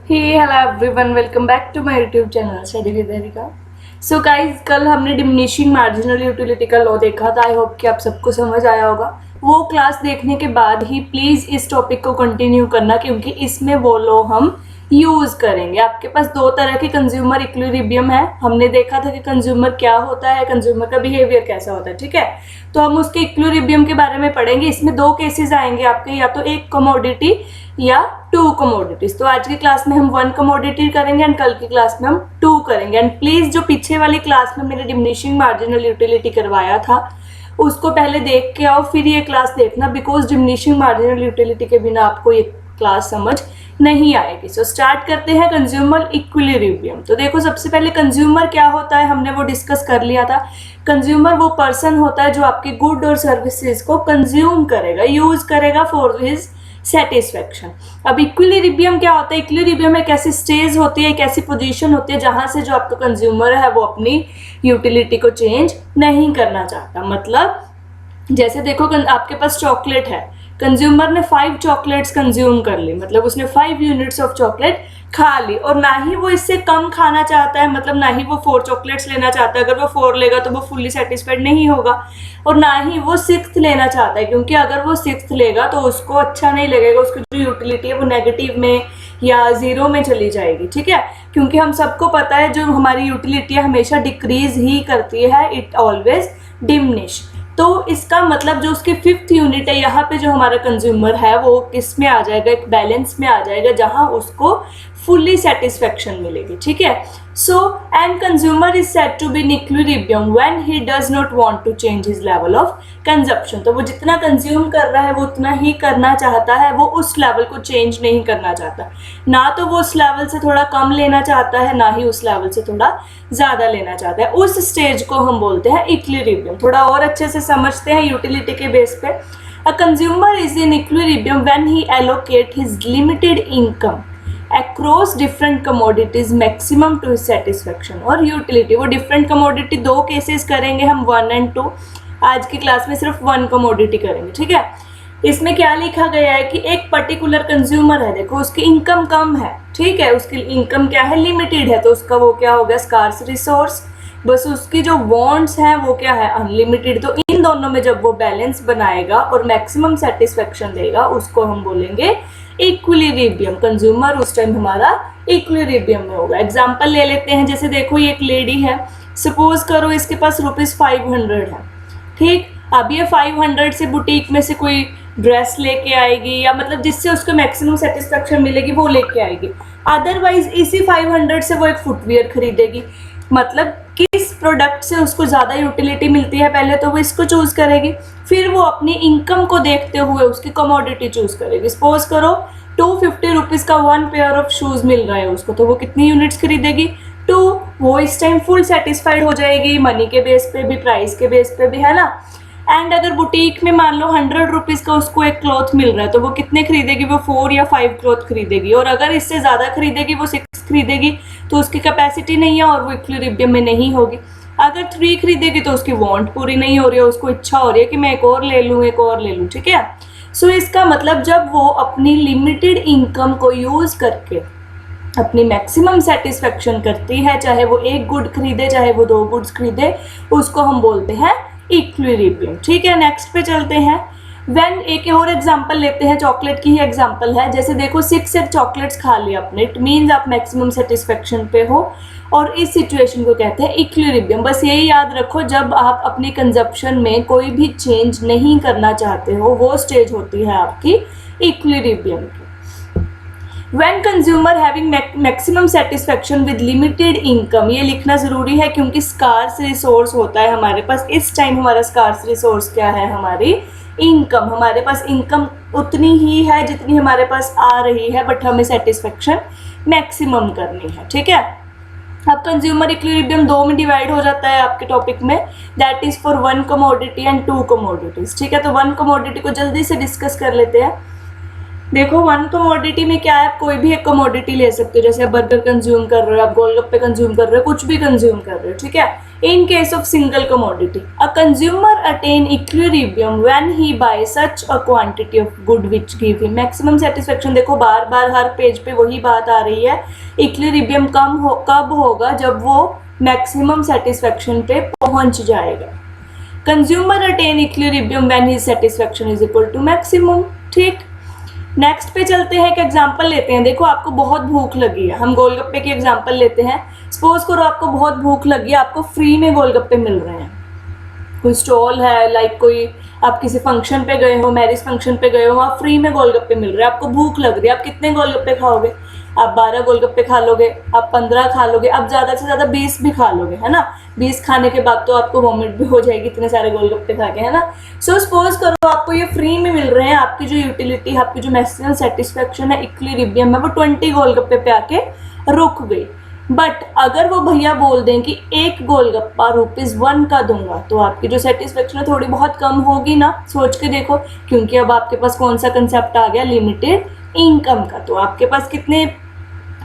Hey hello everyone, welcome back to my YouTube channel study with Erica. So guys, कल हमने diminishing marginal utility का law देखा था। I hope कि आप सबको समझ आया होगा। वो क्लास देखने के बाद ही प्लीज़ इस टॉपिक को कंटिन्यू करना, क्योंकि इसमें वो लॉ हम यूज़ करेंगे। आपके पास दो तरह के कंज्यूमर इक्विलिब्रियम है। हमने देखा था कि कंज्यूमर क्या होता है, कंज्यूमर का बिहेवियर कैसा होता है, ठीक है। तो हम उसके इक्विलिब्रियम के बारे में पढ़ेंगे। इसमें दो केसेस आएंगे आपके, या तो एक कमोडिटी या टू कमोडिटीज। तो आज की क्लास में हम वन कमोडिटी करेंगे एंड कल की क्लास में हम टू करेंगे। एंड प्लीज जो पीछे वाली क्लास में मैंने डिमिनिशिंग मार्जिनल यूटिलिटी करवाया था उसको पहले देख के आओ, फिर ये क्लास देखना, बिकॉज डिमिनिशिंग मार्जिनल यूटिलिटी के बिना आपको ये क्लास समझ नहीं आएगी। सो स्टार्ट करते हैं कंज्यूमर इक्विलिब्रियम। तो देखो, सबसे पहले कंज्यूमर क्या होता है हमने वो डिस्कस कर लिया था। कंज्यूमर वो पर्सन होता है जो आपके गुड और सर्विसेज को कंज्यूम करेगा, यूज करेगा फॉर हिज सेटिस्फेक्शन। अब इक्विलिब्रियम क्या होता है? इक्विलिब्रियम एक ऐसी स्टेज होती है, एक ऐसी पोजीशन होती है जहां से जो आपका कंज्यूमर है वो अपनी यूटिलिटी को चेंज नहीं करना चाहता। मतलब जैसे देखो, आपके पास चॉकलेट है, कंज्यूमर ने 5 चॉकलेट्स कंज्यूम कर ली, मतलब उसने 5 यूनिट्स ऑफ चॉकलेट खा ली, और ना ही वो इससे कम खाना चाहता है, मतलब ना ही वो 4 चॉकलेट्स लेना चाहता है। अगर वो 4 लेगा तो वो फुल्ली सेटिस्फाइड नहीं होगा, और ना ही वो 6th लेना चाहता है, क्योंकि अगर वो 6th लेगा तो उसको अच्छा नहीं लगेगा, उसकी जो यूटिलिटी है वो नेगेटिव में या 0 में चली जाएगी, ठीक है। क्योंकि हम सबको पता है जो हमारी यूटिलिटी है हमेशा डिक्रीज ही करती है, इट ऑलवेज डिमिनिश। तो इसका मतलब जो उसकी 5th यूनिट है, यहाँ पे जो हमारा कंज्यूमर है वो किस में आ जाएगा, एक बैलेंस में आ जाएगा जहाँ उसको फुल्ली सेटिस्फेक्शन मिलेगी, ठीक है। So and consumer is said to be in equilibrium when he does not want to change his level of consumption. तो वो जितना कंज्यूम कर रहा है वो उतना ही करना चाहता है, वो उस लेवल को चेंज नहीं करना चाहता। ना तो वो उस लेवल से थोड़ा कम लेना चाहता है, ना ही उस लेवल से थोड़ा ज़्यादा लेना चाहता है। उस स्टेज को हम बोलते हैं इक्विलिब्रियम। थोड़ा और अच्छे से समझते हैं यूटिलिटी के बेस पे। A consumer is in equilibrium when he allocate his limited income across different commodities maximum to his satisfaction और utility। वो different commodity दो cases करेंगे हम, 1 and 2। आज की क्लास में सिर्फ 1 commodity करेंगे, ठीक है। इसमें क्या लिखा गया है कि एक पर्टिकुलर कंज्यूमर है, देखो उसकी इनकम कम है, ठीक है, उसकी इनकम क्या है, लिमिटेड है, तो उसका वो क्या हो गया, स्कार्स रिसोर्स। बस उसकी जो वॉन्ट्स हैं वो क्या है, अनलिमिटेड। तो इन दोनों में जब वो बैलेंस बनाएगा और मैक्सिमम सेटिस्फेक्शन देगा, उसको हम बोलेंगे इक्विलिब्रियम। कंज्यूमर उस टाइम हमारा इक्विलिब्रियम में होगा। एग्जांपल ले लेते हैं, जैसे देखो ये एक लेडी है, सपोज करो इसके पास ₹500 है, ठीक। अब ये 500 से बुटीक में से कोई ड्रेस लेके आएगी, या मतलब जिससे उसको मैक्सिमम सेटिस्फेक्शन मिलेगी वो लेके आएगी। अदरवाइज इसी 500 से वो एक फुटवियर खरीदेगी। मतलब किस प्रोडक्ट से उसको ज़्यादा यूटिलिटी मिलती है, पहले तो वो इसको चूज़ करेगी, फिर वो अपनी इनकम को देखते हुए उसकी कमोडिटी चूज़ करेगी। सपोज करो 250 रुपीज़ का 1 पेयर ऑफ शूज़ मिल रहा है उसको, तो वो कितनी यूनिट्स खरीदेगी, 2। वो इस टाइम फुल सेटिस्फाइड हो जाएगी, मनी के बेस पे भी, प्राइस के बेस पे भी, है ना। एंड अगर बुटीक में मान लो 100 रुपीज़ का उसको एक क्लॉथ मिल रहा है, तो वो कितने खरीदेगी, वो 4 या 5 क्लॉथ खरीदेगी। और अगर इससे ज़्यादा खरीदेगी, वो 6 खरीदेगी, तो उसकी कैपेसिटी नहीं है और वो इक्विलिब्रियम में नहीं होगी। अगर 3 खरीदेगी तो उसकी वांट पूरी नहीं हो रही है, उसको इच्छा हो रही है कि मैं एक और ले लूँ, एक और ले लूँ, ठीक है। सो इसका मतलब जब वो अपनी लिमिटेड इनकम को यूज़ करके अपनी मैक्सिमम सेटिस्फेक्शन करती है, चाहे वो एक गुड खरीदे चाहे वो 2 गुड्स खरीदे, उसको हम बोलते हैं इक्विलिब्रियम, ठीक है। नेक्स्ट पे चलते हैं। व्हेन एक और एग्जांपल लेते हैं, चॉकलेट की ही एग्जांपल है। जैसे देखो 6 चॉकलेट्स खा लिया आपने, इट मीन्स आप मैक्सिमम सेटिस्फेक्शन पे हो, और इस सिचुएशन को कहते हैं इक्विलिब्रियम। बस यही याद रखो, जब आप अपनी कंजप्शन में कोई भी चेंज नहीं करना चाहते हो, वो स्टेज होती है आपकी इक्विलिब्रियम की। When consumer having maximum satisfaction with limited income, ये लिखना ज़रूरी है क्योंकि स्कार्स रिसोर्स होता है हमारे पास। इस टाइम हमारा स्कार्स रिसोर्स क्या है, हमारी इनकम। हमारे पास इनकम उतनी ही है जितनी हमारे पास आ रही है, बट हमें सेटिस्फेक्शन मैक्सिमम करनी है, ठीक है। अब कंज्यूमर इक्विलिब्रियम 2 में डिवाइड हो जाता है आपके टॉपिक में, that is for 1 commodity and 2 commodities, ठीक है। तो 1 कमोडिटी को जल्दी से डिस्कस कर लेते हैं। देखो वन कमोडिटी में क्या है, आप कोई भी एक कमोडिटी ले सकते हो, जैसे आप बर्गर कंज्यूम कर रहे हो, आप गोलगप्पे कंज्यूम कर रहे हो, कुछ भी कंज्यूम कर रहे हो, ठीक है। In case of single commodity a consumer attain equilibrium when he bye such a quantity of good which give him maximum satisfaction. देखो बार बार हर पेज पे वही बात आ रही है, इक्विलिब्रियम कब होगा, जब वो मैक्सिमम सेटिस्फेक्शन पे पहुंच जाएगा। Consumer attain equilibrium when his satisfaction is equal to maximum, ठीक। नेक्स्ट पे चलते हैं, एक एग्जांपल लेते हैं। देखो आपको बहुत भूख लगी है, हम गोलगप्पे की एग्जांपल लेते हैं। सपोज करो आपको बहुत भूख लगी है, आपको फ्री में गोलगप्पे मिल रहे हैं, कोई स्टॉल है, लाइक कोई आप किसी फंक्शन पे गए हो, मैरिज फंक्शन पे गए हो, वहाँ फ्री में गोलगप्पे मिल रहे हैं, आपको भूख लग रही है, आप कितने गोलगप्पे खाओगे? आप 12 गोलगप्पे खा लोगे, आप 15 खा लोगे, आप ज़्यादा से ज़्यादा 20 भी खा लोगे, है ना। 20 खाने के बाद तो आपको वॉमिट भी हो जाएगी इतने सारे गोलगप्पे खा के, है ना। सो सपोज करो आपको ये फ्री में मिल रहे हैं, आपकी जो यूटिलिटी, आपकी जो मैक्सिमम सेटिस्फेक्शन है, इक्विलिब्रियम है, वो 20 गोलगप्पे पे आके रुक गई। बट अगर वो भैया बोल दें कि एक गोलगप्पा ₹1 का दूंगा, तो आपकी जो सेटिस्फेक्शन है थोड़ी बहुत कम होगी ना। सोच के देखो, क्योंकि अब आपके पास कौन सा कंसेप्ट आ गया, लिमिटेड इनकम का। तो आपके पास कितने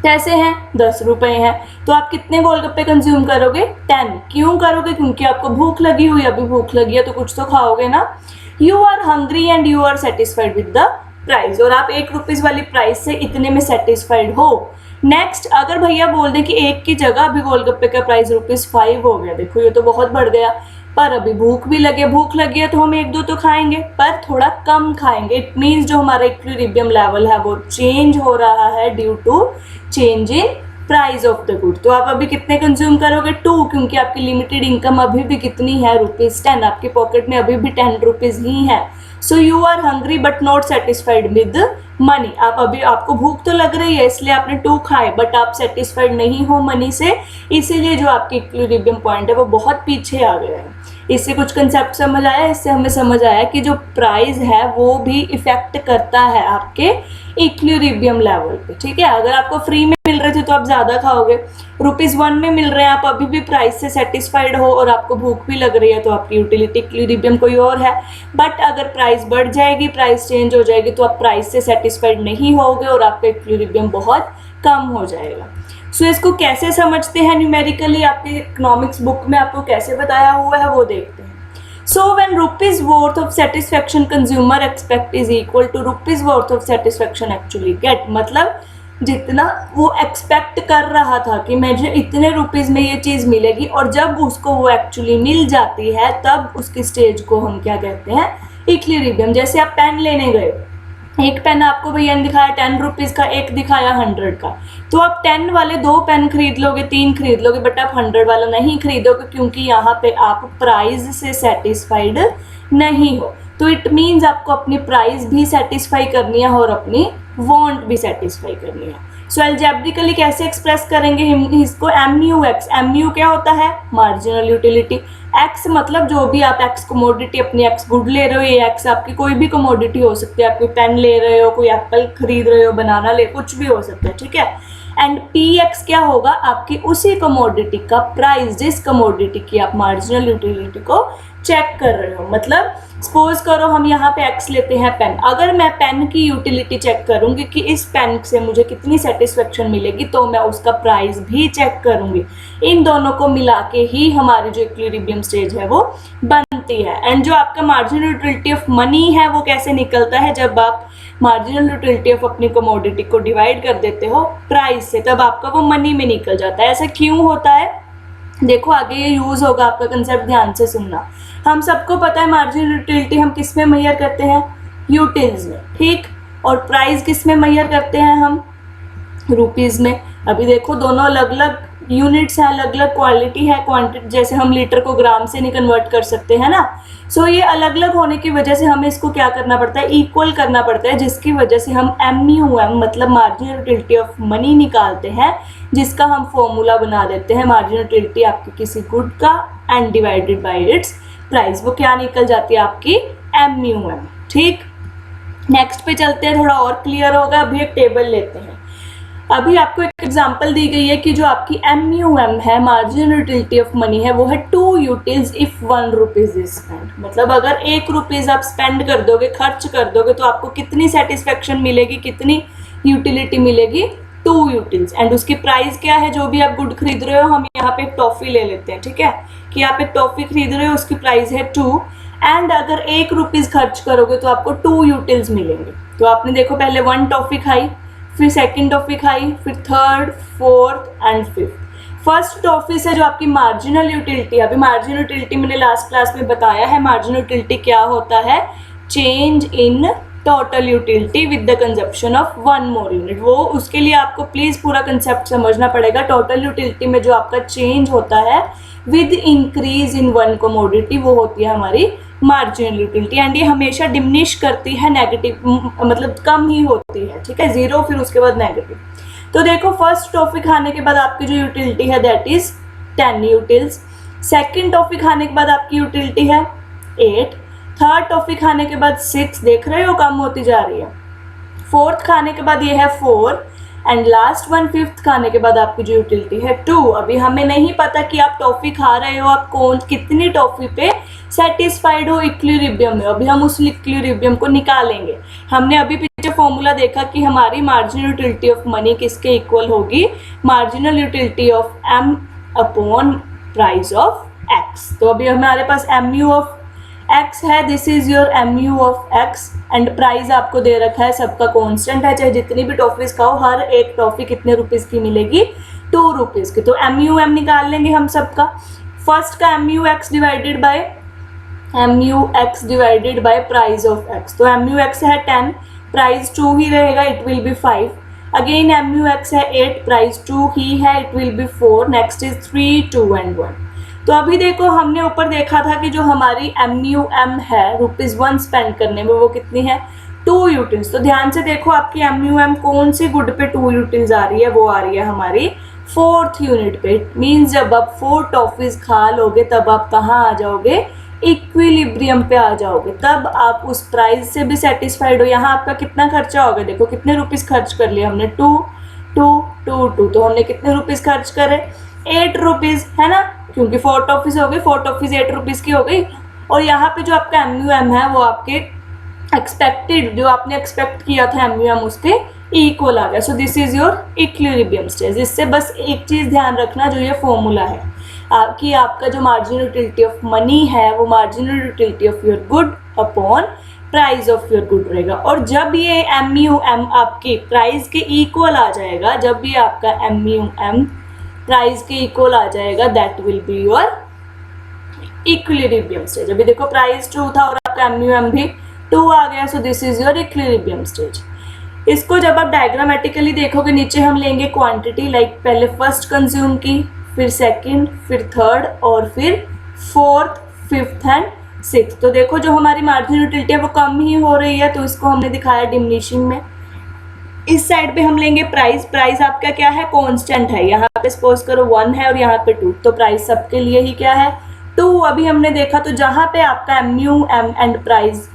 पैसे हैं? 10 रुपए हैं। तो आप कितने गोलगप्पे कंज्यूम करोगे? 10। क्यों करोगे? क्योंकि आपको भूख लगी हुई, अभी भूख लगी है तो कुछ तो खाओगे ना। You are hungry and you are satisfied with the price, और आप ₹1 वाली प्राइस से इतने में सेटिस्फाइड हो। नेक्स्ट, अगर भैया बोल दें कि एक की जगह अभी गोलगप्पे का प्राइस ₹5 हो गया, देखो ये तो बहुत बढ़ गया, पर अभी भूख लगी है तो हम 1-2 तो खाएंगे, पर थोड़ा कम खाएंगे। इट मीन्स जो हमारा इक्विलिब्रियम लेवल है वो चेंज हो रहा है due to change in price of the good. तो आप अभी कितने कंज्यूम करोगे? 2, क्योंकि आपकी लिमिटेड इनकम अभी भी कितनी है? ₹10। आपके पॉकेट में अभी भी ₹10 ही है। So you are hungry but not satisfied with money. आप अभी, आपको भूख तो लग रही है इसलिए आपने 2 खाए, बट आप सेटिस्फाइड नहीं हो मनी से, इसीलिए जो आपकी इक्विलिब्रियम पॉइंट है वो बहुत पीछे आ गया है। इससे कुछ कंसेप्ट समझ आया? इससे हमें समझ आया कि जो प्राइस है वो भी इफेक्ट करता है आपके इक्विलिब्रियम लेवल पे, ठीक है। अगर आपको फ्री में मिल रहे थे तो आप ज़्यादा खाओगे, ₹1 में मिल रहे हैं, आप अभी भी प्राइस से सेटिस्फाइड हो और आपको भूख भी लग रही है, तो आपकी यूटिलिटी इक्विलिब्रियम कोई और है। बट अगर प्राइस बढ़ जाएगी, प्राइस चेंज हो जाएगी, तो आप प्राइस से सेटिस्फाइड नहीं होगे और आपका इक्विलिब्रियम बहुत कम हो जाएगा। सो इसको कैसे समझते हैं न्यूमेरिकली, आपकी इकोनॉमिक्स बुक में आपको कैसे बताया हुआ है वो देखते हैं। So when rupees worth of satisfaction consumer expect is equal to rupees worth of satisfaction actually get, मतलब जितना वो एक्सपेक्ट कर रहा था कि मुझे इतने रुपीस में ये चीज़ मिलेगी, और जब उसको वो एक्चुअली मिल जाती है तब उसकी स्टेज को हम क्या कहते हैं? इक्विलिब्रियम। जैसे आप पेन लेने गए, एक पेन आपको भैया ने दिखाया ₹10 का, एक दिखाया 100 का, तो आप 10 वाले 2 पेन खरीद लोगे, 3 खरीद लोगे, बट आप 100 वाला नहीं खरीदोगे, क्योंकि यहाँ पे आप प्राइस से सेटिस्फाइड नहीं हो। तो इट मीन्स आपको अपनी प्राइस भी सेटिस्फाई करनी है और अपनी वांट भी सेटिस्फाई करनी है। सो अलजेब्रिकली कैसे एक्सप्रेस करेंगे हम इसको? MUX। MU क्या होता है? Marginal utility. X मतलब जो भी आप X कमोडिटी, अपनी X गुड ले रहे हो, ये X आपकी कोई भी कमोडिटी हो सकती है, आप कोई पेन ले रहे हो, कोई एप्पल खरीद रहे हो, बनाना ले, कुछ भी हो सकता है, ठीक है। एंड PX क्या होगा? आपकी उसी कमोडिटी का प्राइस, जिस कमोडिटी की आप मार्जिनल यूटिलिटी को चेक कर रहे हो। मतलब सपोज करो हम यहाँ पे X लेते हैं पेन, अगर मैं पेन की यूटिलिटी चेक करूँगी कि इस पेन से मुझे कितनी सेटिस्फेक्शन मिलेगी, तो मैं उसका प्राइस भी चेक करूँगी। इन दोनों को मिला के ही हमारी जो इक्विलिब्रियम स्टेज है वो बनती है। एंड जो आपका मार्जिनल यूटिलिटी ऑफ मनी है वो कैसे निकलता है? जब आप मार्जिनल यूटिलिटी ऑफ अपनी कमोडिटी को डिवाइड कर देते हो प्राइस से, तब आपका वो मनी में निकल जाता है। ऐसा क्यों होता है? देखो आगे ये यूज़ होगा, आपका कंसेप्ट ध्यान से सुनना। हम सबको पता है मार्जिनल यूटिलिटी हम किस में मेजर करते हैं? यूटिल्स में, ठीक। और प्राइस किस में मेजर करते हैं हम? रुपीज़ में। अभी देखो दोनों अलग अलग यूनिट्स हैं, अलग अलग क्वालिटी है, क्वांटिटी, जैसे हम लीटर को ग्राम से नहीं कन्वर्ट कर सकते हैं ना। सो ये अलग अलग होने की वजह से हमें इसको क्या करना पड़ता है? इक्वल करना पड़ता है, जिसकी वजह से हम MUM मतलब मार्जिनल यूटिलिटी ऑफ मनी निकालते हैं, जिसका हम फॉर्मूला बना देते हैं मार्जिनल यूटिलिटी आपकी किसी गुड का and divided by it's price. वो क्या निकल जाती है? आपकी MUM, ठीक। नेक्स्ट पे चलते हैं, थोड़ा और क्लियर होगा। अभी एक टेबल लेते हैं। अभी आपको एक एग्जांपल दी गई है कि जो आपकी MUM है, मार्जिनल यूटिलिटी ऑफ मनी है, वो है 2 utils if 1 rupees is spend. मतलब अगर 1 रुपीज आप स्पेंड कर दोगे, खर्च कर दोगे, तो आपको कितनी सेटिस्फेक्शन मिलेगी, कितनी यूटिलिटी मिलेगी, 2 यूटिल्स। एंड उसकी प्राइस क्या है, जो भी आप गुड खरीद रहे हो, हम यहाँ पे एक टॉफी ले लेते हैं, ठीक है, कि आप एक टॉफी खरीद रहे हो, उसकी प्राइस है 2, एंड अगर 1 रुपीज खर्च करोगे तो आपको 2 यूटिल्स मिलेंगे। तो आपने देखो पहले 1 टॉफी खाई, फिर सेकंड टॉफी खाई, फिर third, fourth and fifth. First toffee से जो आपकी मार्जिनल यूटिलिटी, अभी मार्जिनल यूटिलिटी मैंने लास्ट क्लास में बताया है, मार्जिनल यूटिलिटी क्या होता है, change in total utility with the consumption of 1 more unit. वो उसके लिए आपको प्लीज पूरा कंसेप्ट समझना पड़ेगा। टोटल यूटिलिटी में जो आपका चेंज होता है विद इंक्रीज इन 1 कमोडिटी, वो होती है हमारी मार्जिनल यूटिलिटी। एंड ये हमेशा डिमिनिश करती है, नेगेटिव मतलब कम ही होती है, ठीक है, 0 फिर उसके बाद नेगेटिव। तो देखो फर्स्ट टॉफी खाने के बाद आपकी जो यूटिलिटी है that is 10 utils. Second toffee खाने के बाद आपकी यूटिलिटी है 8। थर्ड टॉफी खाने के बाद 6, देख रहे हो कम होती जा रही है। फोर्थ खाने के बाद ये है 4, एंड लास्ट वन फिफ्थ खाने के बाद आपकी जो यूटिलिटी है 2। अभी हमें नहीं पता कि आप टॉफी खा रहे हो, आप कौन कितनी टॉफी पे सेटिस्फाइड हो इक्विलिब्रियम में। अभी हम उस इक्विलिब्रियम को निकालेंगे। हमने अभी पीछे फॉर्मूला देखा कि हमारी मार्जिनल यूटिलिटी ऑफ मनी किसके इक्वल होगी, marginal utility of M upon price of X। तो अभी हमारे पास MU ऑफ X है, this is your MU of X, and price आपको दे रखा है, सबका कांस्टेंट है, चाहे जितनी भी टॉफीज खाओ, हर एक टॉफी कितने रुपीज की मिलेगी, 2 रुपीज की। तो MUM निकाल लेंगे हम सबका। फर्स्ट का MUX divided by price of X। तो MUX है 10, प्राइस 2 ही रहेगा, it will be 5। Again MUX है 8, प्राइस 2 ही है, it will be 4। Next is 3, 2 and 1। तो अभी देखो हमने ऊपर देखा था कि जो हमारी MUM है ₹1 स्पेंड करने में, वो कितनी है, 2 यूटिल्स। तो ध्यान से देखो आपकी MUM कौन सी गुड पे 2 यूटिल्स आ रही है, वो आ रही है हमारी 4th यूनिट पे। इट मीन्स जब आप 4 टॉफीज खा लोगे तब आप कहाँ आ जाओगे, इक्विलिब्रियम पे आ जाओगे, तब आप उस प्राइस से भी सेटिस्फाइड हो। यहाँ आपका कितना खर्चा होगा, देखो कितने रुपीज खर्च कर लिए हमने, 2 2 2 2। तो हमने कितने रुपीज खर्च करे, 8 रुपीज, है ना, क्योंकि 4 टॉफीज हो गई, 4 टॉफीज 8 रुपीज की हो गई। और यहाँ पे जो आपका MUM है वो आपके एक्सपेक्टेड, जो आपने एक्सपेक्ट किया था MUM, उसके इक्वल आ गया। So this is your equilibrium stage. इससे बस एक चीज ध्यान रखना, जो ये फॉर्मूला है कि आपका जो मार्जिनल यूटिलिटी ऑफ मनी है वो marginal utility of your good upon price of your good रहेगा। और जब ये MUM आपकी प्राइस के इक्वल आ जाएगा, जब भी आपका MUM प्राइस के इक्वल आ जाएगा, that will be your equilibrium stage. अभी देखो प्राइस 2 था और आपका MUM भी 2 आ गया, so this is your equilibrium stage. इसको जब आप डायग्रामेटिकली देखोगे, नीचे हम लेंगे क्वांटिटी, लाइक पहले फर्स्ट कंज्यूम की, फिर सेकंड, फिर थर्ड, और फिर फोर्थ, फिफ्थ एंड सिक्स। तो देखो जो हमारी मार्जिनल यूटिलिटी है वो कम ही हो रही है, तो इसको हमने दिखाया डिमिनिशिंग में। इस साइड पे हम लेंगे प्राइस। प्राइस आपका क्या है, कांस्टेंट है। यहाँ पे सपोज करो 1 है और यहाँ पे 2, तो प्राइस सबके लिए ही क्या है, 2। अभी हमने देखा तो जहाँ पे आपका MUM एंड प्राइस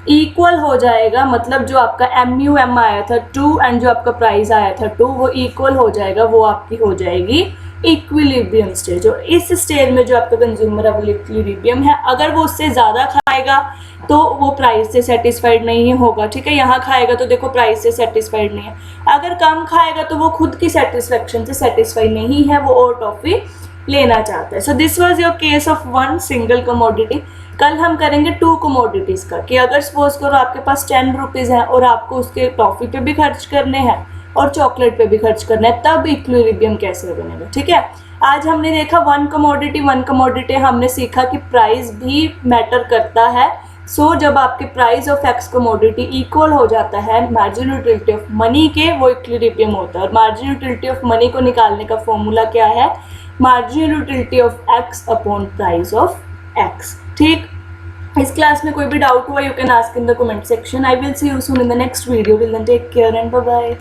इक्वल हो जाएगा, मतलब जो आपका MUM आया था 2 एंड जो आपका प्राइस आया था 2, वो इक्वल हो जाएगा, वो आपकी हो जाएगी इक्विलिब्रियम स्टेज। और इस स्टेज में जो आपका कंज्यूमर इक्विलिब्रियम है, अगर वो उससे ज़्यादा खाएगा तो वो प्राइस से सेटिस्फाइड नहीं होगा, ठीक है। यहाँ खाएगा तो देखो प्राइस से सेटिस्फाइड नहीं है, अगर कम खाएगा तो वो खुद की सेटिस्फेक्शन से सेटिस्फाइड नहीं है, वो और टॉफी लेना चाहता है। So this was your case of 1 single commodity. कल हम करेंगे 2 कमोडिटीज का, कि अगर सपोज करो आपके पास 10 रुपीज़ है और आपको उसके टॉफी पे भी खर्च करने हैं और चॉकलेट पे भी खर्च करना है, तब इक्विलिब्रियम कैसे बनेगा, ठीक है। आज हमने देखा 1 कमोडिटी हमने सीखा कि प्राइस भी मैटर करता है। सो जब आपके price of X commodity equal हो जाता है मार्जिनल यूटिलिटी ऑफ मनी के, वो इक्विलिब्रियम होता है। और मार्जिनल यूटिलिटी ऑफ मनी को निकालने का फॉर्मूला क्या है, marginal utility of X upon price of X, ठीक। इस क्लास में कोई भी डाउट हुआ, you can ask in the comment section. I will see you soon in the next video. Till then take care and bye bye.